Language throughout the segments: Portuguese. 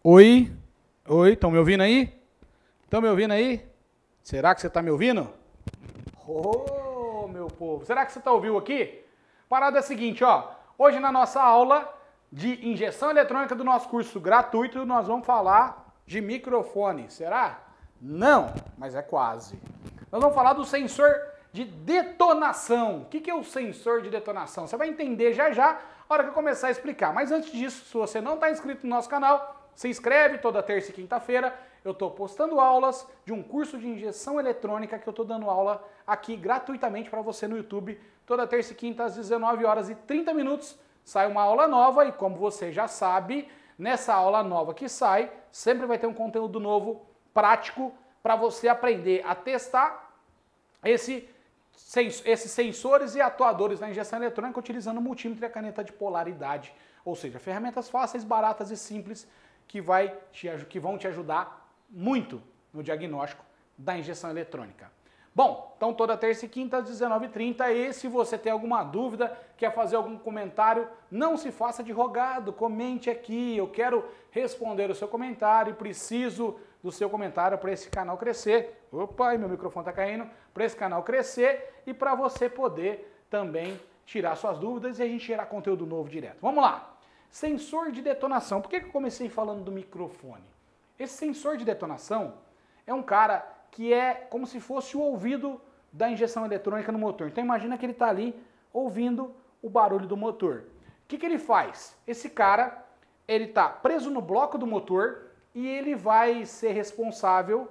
Oi? Oi, estão me ouvindo aí? Estão me ouvindo aí? Será que você está me ouvindo? Meu povo, será que você está ouvindo aqui? Parada é a seguinte, ó. Hoje na nossa aula de injeção eletrônica do nosso curso gratuito, nós vamos falar de microfone. Será? Não, mas é quase. Nós vamos falar do sensor de detonação. O que é o sensor de detonação? Você vai entender já já, na hora que eu começar a explicar. Mas antes disso, se você não está inscrito no nosso canal, se inscreve. Toda terça e quinta-feira eu estou postando aulas de um curso de injeção eletrônica que eu estou dando aula aqui gratuitamente para você no YouTube. Toda terça e quinta às 19h30 sai uma aula nova e como você já sabe, nessa aula nova que sai, sempre vai ter um conteúdo novo, prático, para você aprender a testar esses sensores e atuadores na injeção eletrônica utilizando o multímetro e a caneta de polaridade. Ou seja, ferramentas fáceis, baratas e simples que vão te ajudar muito no diagnóstico da injeção eletrônica. Bom, então toda terça e quinta às 19h30 e se você tem alguma dúvida, quer fazer algum comentário, não se faça de rogado, comente aqui, eu quero responder o seu comentário e preciso do seu comentário para esse canal crescer. Opa, meu microfone está caindo. Para esse canal crescer e para você poder também tirar suas dúvidas e a gente gerar conteúdo novo direto. Vamos lá. Sensor de detonação. Por que eu comecei falando do microfone? Esse sensor de detonação é um cara que é como se fosse o ouvido da injeção eletrônica no motor. Então imagina que ele está ali ouvindo o barulho do motor. O que ele faz? Esse cara, ele está preso no bloco do motor e ele vai ser responsável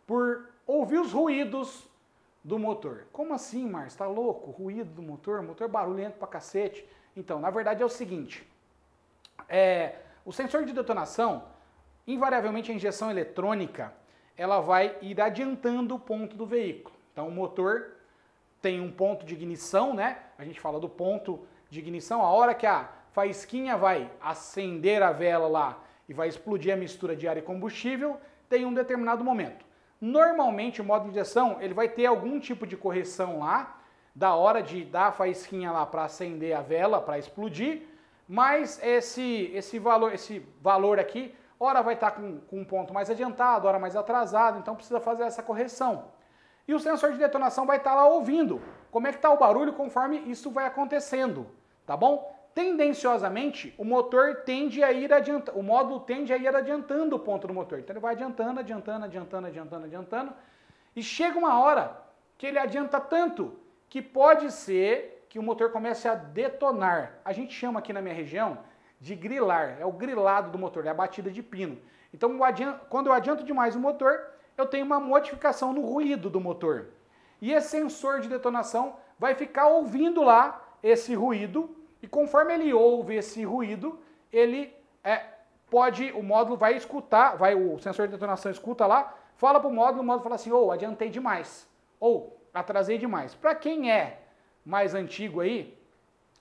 por ouvir os ruídos do motor. Como assim, Márcio? Tá louco? Ruído do motor? Motor barulhento pra cacete. Então, na verdade é o seguinte, o sensor de detonação, invariavelmente a injeção eletrônica, ela vai ir adiantando o ponto do veículo. Então o motor tem um ponto de ignição, né? A gente fala do ponto de ignição, a hora que a faísquinha vai acender a vela lá e vai explodir a mistura de ar e combustível, tem um determinado momento. Normalmente o modo de injeção, ele vai ter algum tipo de correção lá, da hora de dar a faísquinha lá para acender a vela, para explodir, mas esse valor aqui, ora vai estar com um ponto mais adiantado, ora mais atrasado, então precisa fazer essa correção. E o sensor de detonação vai estar lá ouvindo como é que está o barulho conforme isso vai acontecendo, tá bom? Tendenciosamente, o motor tende a ir adiantando, o módulo tende a ir adiantando o ponto do motor. Então ele vai adiantando, adiantando, e chega uma hora que ele adianta tanto que pode ser que o motor comece a detonar. A gente chama aqui na minha região de grilar, é o grilado do motor, é a batida de pino. Então quando eu adianto demais o motor, eu tenho uma modificação no ruído do motor. E esse sensor de detonação vai ficar ouvindo lá esse ruído, e conforme ele ouve esse ruído, o módulo vai escutar, o sensor de detonação escuta lá, fala para o módulo fala assim, adiantei demais, ou atrasei demais. Para quem é mais antigo aí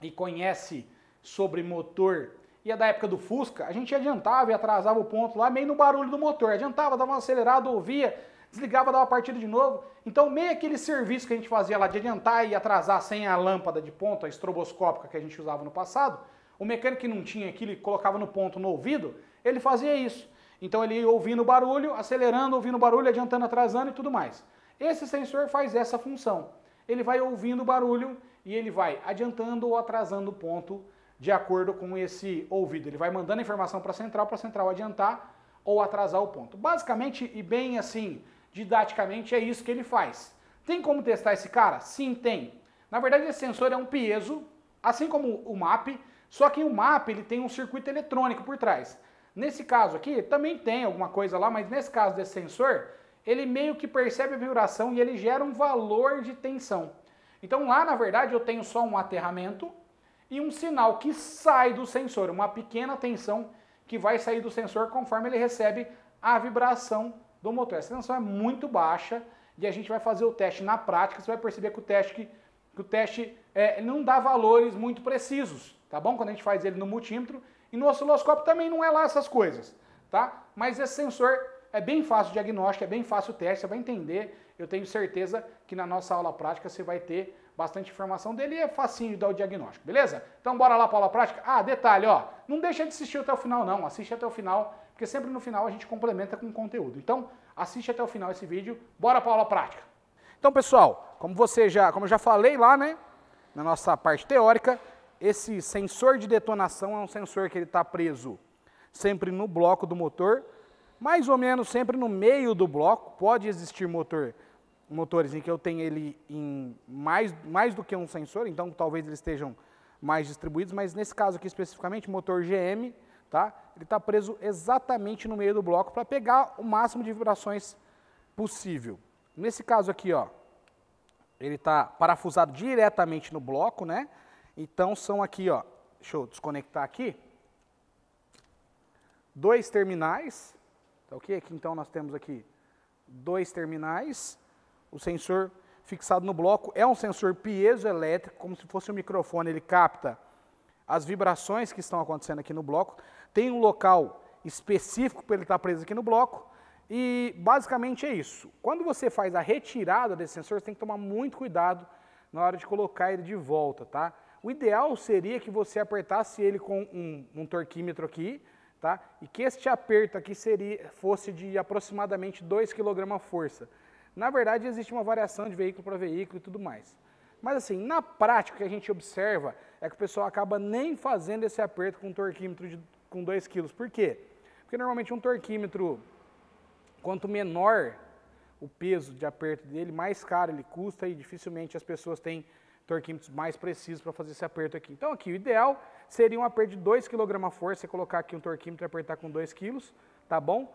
e conhece sobre motor e é da época do Fusca, a gente adiantava e atrasava o ponto lá meio no barulho do motor. Adiantava, dava uma acelerada, ouvia, desligava, dava partida de novo. Então meio aquele serviço que a gente fazia lá de adiantar e atrasar sem a lâmpada de ponto, a estroboscópica que a gente usava no passado, o mecânico que não tinha aquilo e colocava no ponto no ouvido, ele fazia isso. Então ele ia ouvindo o barulho, acelerando, ouvindo o barulho, adiantando, atrasando e tudo mais. Esse sensor faz essa função. Ele vai ouvindo o barulho e ele vai adiantando ou atrasando o ponto de acordo com esse ouvido. Ele vai mandando a informação para a central adiantar ou atrasar o ponto. Basicamente e bem assim, didaticamente, é isso que ele faz. Tem como testar esse cara? Sim, tem. Na verdade, esse sensor é um piezo, assim como o MAP, só que o MAP ele tem um circuito eletrônico por trás. Nesse caso aqui, também tem alguma coisa lá, mas nesse caso desse sensor, ele meio que percebe a vibração e ele gera um valor de tensão. Então lá, na verdade, eu tenho só um aterramento e um sinal que sai do sensor, uma pequena tensão que vai sair do sensor conforme ele recebe a vibração do motor. Essa tensão é muito baixa e a gente vai fazer o teste na prática, você vai perceber que o teste não dá valores muito precisos, tá bom? Quando a gente faz ele no multímetro e no osciloscópio também não é lá essas coisas, tá? Mas esse sensor é bem fácil o diagnóstico, é bem fácil o teste, você vai entender. Eu tenho certeza que na nossa aula prática você vai ter bastante informação dele e é facinho de dar o diagnóstico, beleza? Então bora lá para a aula prática? Ah, detalhe, ó, não deixa de assistir até o final não, assiste até o final, porque sempre no final a gente complementa com conteúdo. Então, assiste até o final esse vídeo, bora para a aula prática. Então, pessoal, como eu já falei lá, né, na nossa parte teórica, esse sensor de detonação é um sensor que ele está preso sempre no bloco do motor, mais ou menos sempre no meio do bloco. Pode existir motores em que eu tenho ele em mais do que um sensor, então talvez eles estejam mais distribuídos, mas nesse caso aqui especificamente, motor GM, tá? Ele está preso exatamente no meio do bloco para pegar o máximo de vibrações possível. Nesse caso aqui, ó, ele está parafusado diretamente no bloco, né? Então são aqui, ó, deixa eu desconectar aqui, 2 terminais, tá ok? Aqui então nós temos aqui 2 terminais, o sensor fixado no bloco é um sensor piezoelétrico, como se fosse um microfone, ele capta as vibrações que estão acontecendo aqui no bloco, tem um local específico para ele estar preso aqui no bloco, e basicamente é isso. Quando você faz a retirada desse sensor, você tem que tomar muito cuidado na hora de colocar ele de volta, tá? O ideal seria que você apertasse ele com um torquímetro aqui, tá? E que este aperto aqui fosse de aproximadamente 2 kg força. Na verdade, existe uma variação de veículo para veículo e tudo mais. Mas assim, na prática, o que a gente observa é que o pessoal acaba nem fazendo esse aperto com um torquímetro com 2 kg. Por quê? Porque normalmente um torquímetro, quanto menor o peso de aperto dele, mais caro ele custa e dificilmente as pessoas têm torquímetros mais precisos para fazer esse aperto aqui. Então aqui o ideal seria um aperto de 2 kg força, você colocar aqui um torquímetro e apertar com 2 kg, tá bom?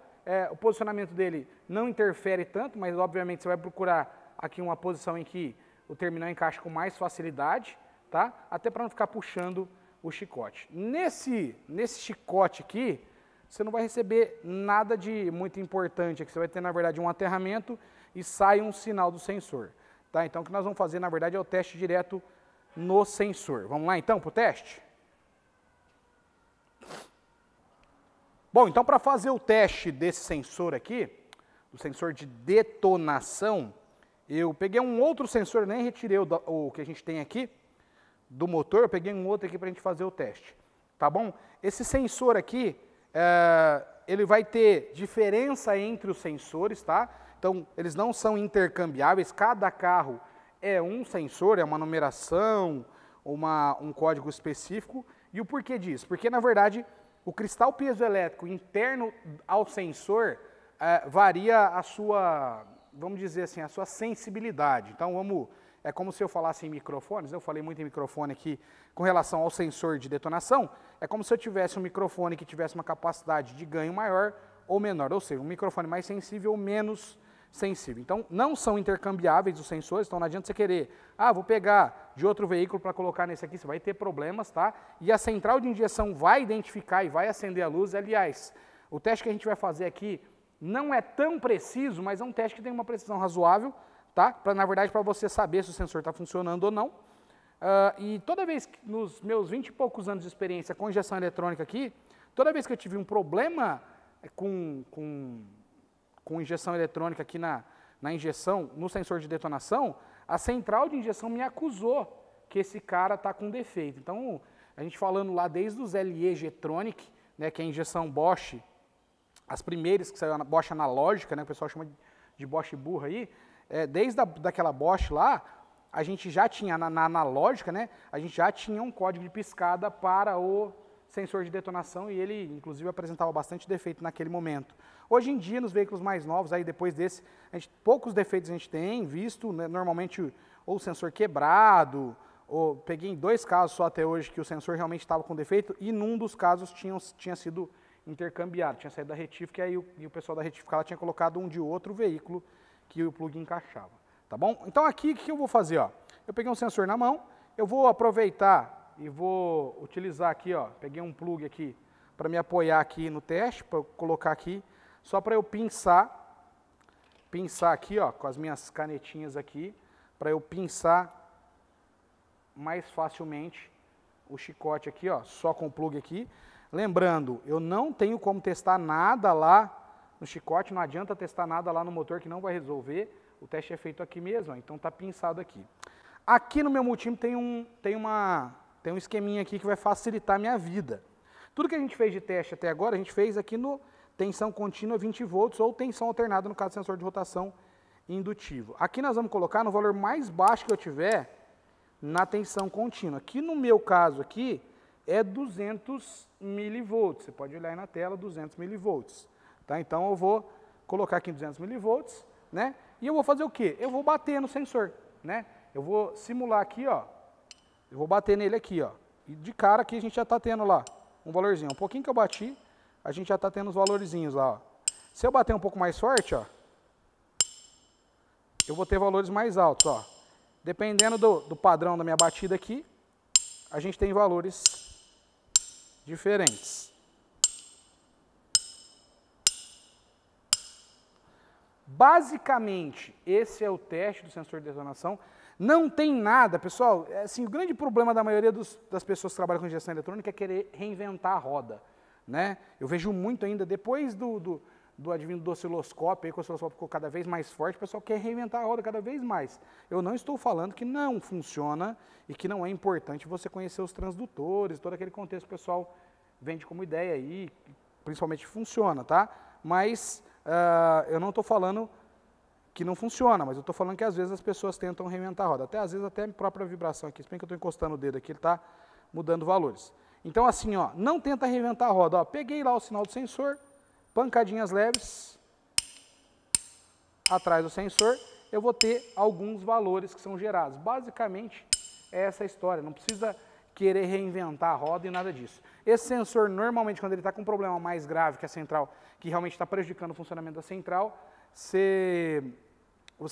O posicionamento dele não interfere tanto, mas obviamente você vai procurar aqui uma posição em que o terminal encaixa com mais facilidade, tá? Até para não ficar puxando o chicote. Nesse chicote aqui, você não vai receber nada de muito importante, aqui você vai ter na verdade um aterramento e sai um sinal do sensor. Tá? Então, o que nós vamos fazer, na verdade, é o teste direto no sensor. Vamos lá, então, para o teste? Bom, então, para fazer o teste desse sensor aqui, o sensor de detonação, eu peguei um outro sensor, nem retirei o que a gente tem aqui do motor, eu peguei um outro aqui para a gente fazer o teste. Tá bom? Esse sensor aqui, ele vai ter diferença entre os sensores, tá? Então, eles não são intercambiáveis, cada carro é um sensor, é uma numeração, um código específico. E o porquê disso? Porque, na verdade, o cristal piezoelétrico interno ao sensor varia a sua, vamos dizer assim, a sua sensibilidade. Então, é como se eu falasse em microfones, eu falei muito em microfone aqui com relação ao sensor de detonação, é como se eu tivesse um microfone que tivesse uma capacidade de ganho maior ou menor, ou seja, um microfone mais sensível ou menos sensível. Então, não são intercambiáveis os sensores, então não adianta você querer, vou pegar de outro veículo para colocar nesse aqui, você vai ter problemas, tá? E a central de injeção vai identificar e vai acender a luz. Aliás, o teste que a gente vai fazer aqui não é tão preciso, mas é um teste que tem uma precisão razoável, tá? Na verdade, para você saber se o sensor está funcionando ou não. E toda vez, nos meus 20 e poucos anos de experiência com injeção eletrônica aqui, toda vez que eu tive um problema com injeção eletrônica aqui na injeção, no sensor de detonação, a central de injeção me acusou que esse cara está com defeito. Então, a gente falando lá desde os LE Getronic, né, que é a injeção Bosch, as primeiras que saiu, a Bosch analógica, né, o pessoal chama de Bosch burra aí, desde daquela Bosch lá, a gente já tinha, na analógica, né, a gente já tinha um código de piscada para o sensor de detonação e ele, inclusive, apresentava bastante defeito naquele momento. Hoje em dia, nos veículos mais novos, aí depois desse, poucos defeitos a gente tem visto, né, normalmente ou o sensor quebrado, ou peguei em 2 casos só até hoje que o sensor realmente estava com defeito e num dos casos tinha sido intercambiado, tinha saído da retífica e o pessoal da retífica ela tinha colocado um de outro veículo que o plug encaixava. Tá bom? Então aqui, o que eu vou fazer? Ó? Eu peguei um sensor na mão, eu vou aproveitar e vou utilizar aqui, ó, peguei um plug aqui para me apoiar aqui no teste, para eu colocar aqui, só para eu pinçar aqui, ó, com as minhas canetinhas aqui, para eu pinçar mais facilmente o chicote aqui, ó, só com o plug aqui. Lembrando, eu não tenho como testar nada lá no chicote, não adianta testar nada lá no motor que não vai resolver. O teste é feito aqui mesmo, ó, então tá pinçado aqui. Aqui no meu multímetro tem um esqueminha aqui que vai facilitar a minha vida. Tudo que a gente fez de teste até agora, a gente fez aqui tensão contínua 20 volts ou tensão alternada no caso do sensor de rotação indutivo. Aqui nós vamos colocar no valor mais baixo que eu tiver na tensão contínua. Aqui no meu caso aqui é 200 milivolts. Você pode olhar aí na tela, 200 milivolts. Tá? Então eu vou colocar aqui 200 milivolts, né? E eu vou fazer o quê? Eu vou bater no sensor, né? Eu vou simular aqui, ó. Eu vou bater nele aqui, ó. E de cara aqui a gente já está tendo lá um valorzinho. Um pouquinho que eu bati, a gente já está tendo os valorzinhos lá, ó. Se eu bater um pouco mais forte, ó, eu vou ter valores mais altos, ó. Dependendo do padrão da minha batida aqui, a gente tem valores diferentes. Basicamente, esse é o teste do sensor de detonação. Não tem nada, pessoal, assim, o grande problema da maioria das pessoas que trabalham com injeção eletrônica é querer reinventar a roda, né? Eu vejo muito ainda, depois do advindo do osciloscópio, aí que o osciloscópio ficou cada vez mais forte, o pessoal quer reinventar a roda cada vez mais. Eu não estou falando que não funciona e que não é importante você conhecer os transdutores, todo aquele contexto que o pessoal vende como ideia aí, principalmente funciona, tá? Mas eu não estou falando que não funciona, mas eu estou falando que às vezes as pessoas tentam reinventar a roda. Às vezes até a própria vibração aqui, se bem que eu estou encostando o dedo aqui, ele está mudando valores. Então assim, ó, não tenta reinventar a roda. Ó, peguei lá o sinal do sensor, pancadinhas leves, atrás do sensor, eu vou ter alguns valores que são gerados. Basicamente, é essa a história, não precisa querer reinventar a roda e nada disso. Esse sensor, normalmente, quando ele está com um problema mais grave que a central, que realmente está prejudicando o funcionamento da central, você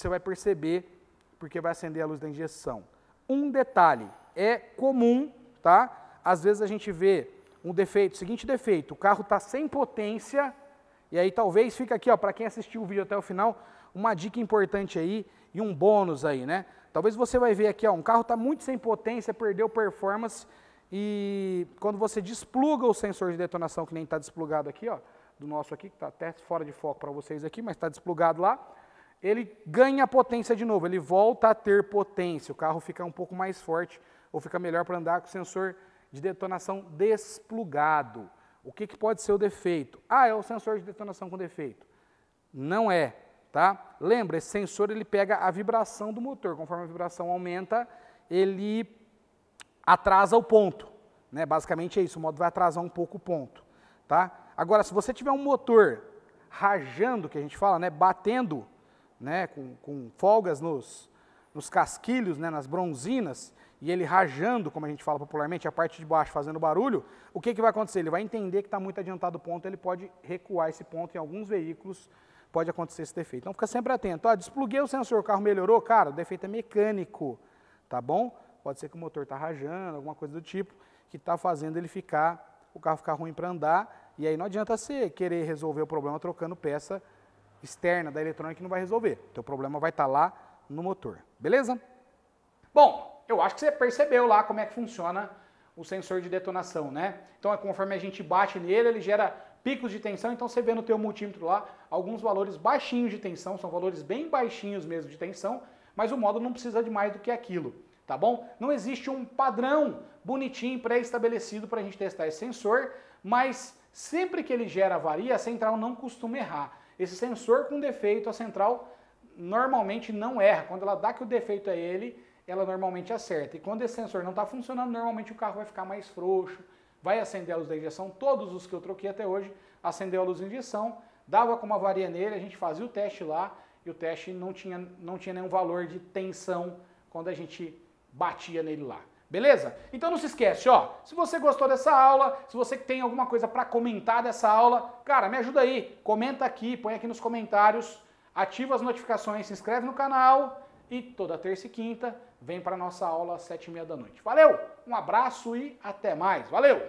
vai perceber porque vai acender a luz da injeção. Um detalhe, é comum, tá? Às vezes a gente vê um defeito, seguinte defeito, o carro está sem potência, e aí talvez fica aqui, ó, para quem assistiu o vídeo até o final, uma dica importante aí e um bônus aí, né? Talvez você vai ver aqui, ó, um carro está muito sem potência, perdeu performance, e quando você despluga o sensor de detonação, que nem está desplugado aqui, ó, do nosso aqui, que está até fora de foco para vocês aqui, mas está desplugado lá, ele ganha potência de novo, ele volta a ter potência, o carro fica um pouco mais forte, ou fica melhor para andar com o sensor de detonação desplugado. O que pode ser o defeito? Ah, é o sensor de detonação com defeito. Não é, tá? Lembra, esse sensor ele pega a vibração do motor, conforme a vibração aumenta, ele atrasa o ponto, né? Basicamente é isso, o modo vai atrasar um pouco o ponto, tá? Agora, se você tiver um motor rajando, que a gente fala, né, batendo, né, com folgas nos casquilhos, né, nas bronzinas, e ele rajando, como a gente fala popularmente, a parte de baixo fazendo barulho, o que vai acontecer? Ele vai entender que está muito adiantado o ponto, ele pode recuar esse ponto, em alguns veículos pode acontecer esse defeito. Então fica sempre atento. Ah, despluguei o sensor, o carro melhorou, cara, o defeito é mecânico, tá bom? Pode ser que o motor está rajando, alguma coisa do tipo, que está fazendo o carro ficar ruim para andar, e aí não adianta você querer resolver o problema trocando peça externa da eletrônica que não vai resolver. O teu problema vai estar lá no motor, beleza? Bom, eu acho que você percebeu lá como é que funciona o sensor de detonação, né? Então, conforme a gente bate nele, ele gera picos de tensão, então você vê no teu multímetro lá alguns valores baixinhos de tensão, são valores bem baixinhos mesmo de tensão, mas o módulo não precisa de mais do que aquilo, tá bom? Não existe um padrão bonitinho, pré-estabelecido para a gente testar esse sensor, mas sempre que ele gera avaria, a central não costuma errar. Esse sensor com defeito, a central normalmente não erra. Quando ela dá que o defeito é ele, ela normalmente acerta. E quando esse sensor não está funcionando, normalmente o carro vai ficar mais frouxo, vai acender a luz da injeção. Todos os que eu troquei até hoje acendeu a luz da injeção, dava com uma avaria nele, a gente fazia o teste lá e o teste não tinha nenhum valor de tensão quando a gente batia nele lá. Beleza? Então não se esquece, ó, se você gostou dessa aula, se você tem alguma coisa para comentar dessa aula, cara, me ajuda aí, comenta aqui, põe aqui nos comentários, ativa as notificações, se inscreve no canal e toda terça e quinta vem para a nossa aula às 7h30 da noite. Valeu, um abraço e até mais, valeu!